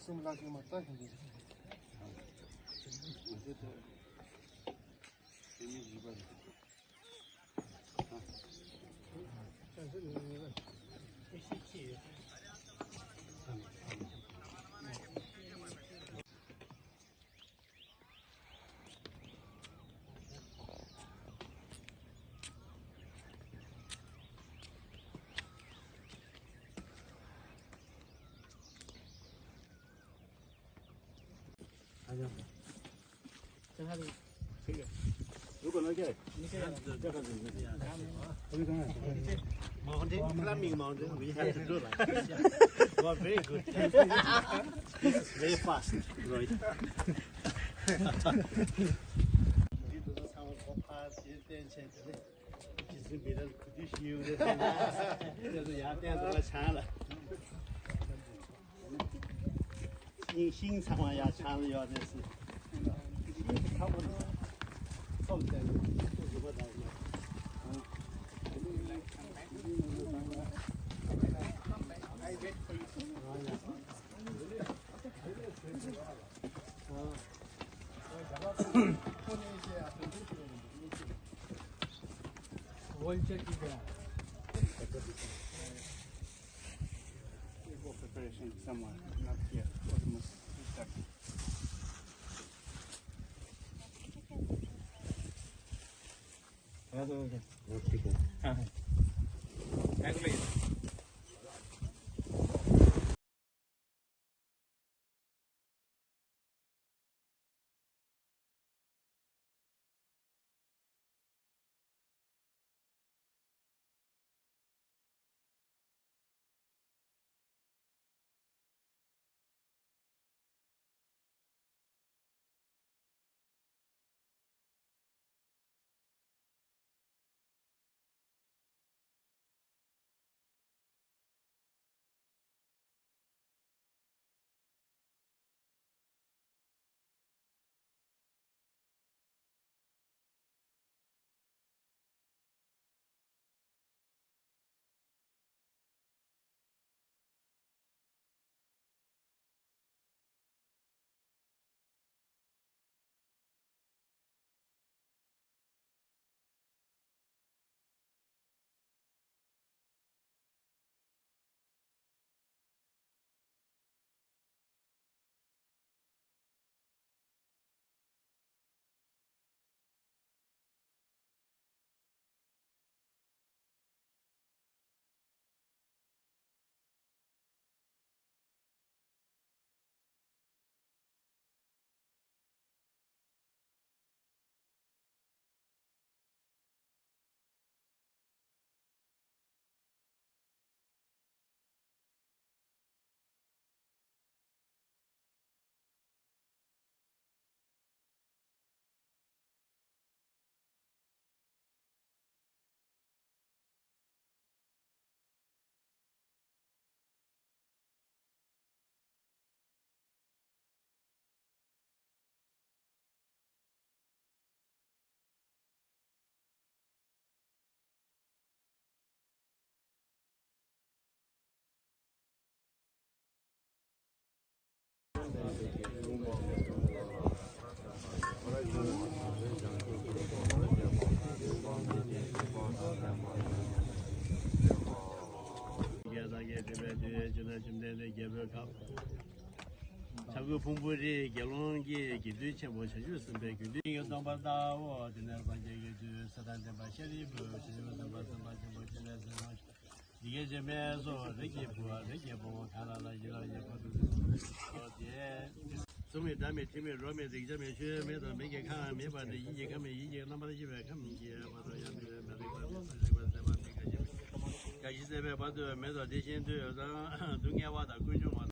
什么垃圾嘛，大型的。我这个给你100的。但是不稀奇。这还是这个，如果能给，你这个这个是这样。我跟你讲，Mountain, climbing mountain, we have to do like. You are very good. Very fast, right? 你都是唱我怕些电钱的，其实别人可就修的，这是牙店都来抢了。新唱完牙抢了要这是，差不多，后头如果来。Preparation somewhere, not here. Almost stuck. 자꾸 풍부리 결혼기 기도체 뭐 해주셨는데 근데 이거 넘어다 와 되는 관계게 주 사단데 마셔리 뭐 지금 뭐 지내서 이게 제매서 되게 뭐 하나라 이런 어디에 좀 다음에 팀에 로메 되게 쉬면서 매게 칸 매바데 이게 가면 이게 넘어다 집에 가면 이게 봐도 야미를 가지세배 봐도 매도 대신도 여자 동해와다 그죠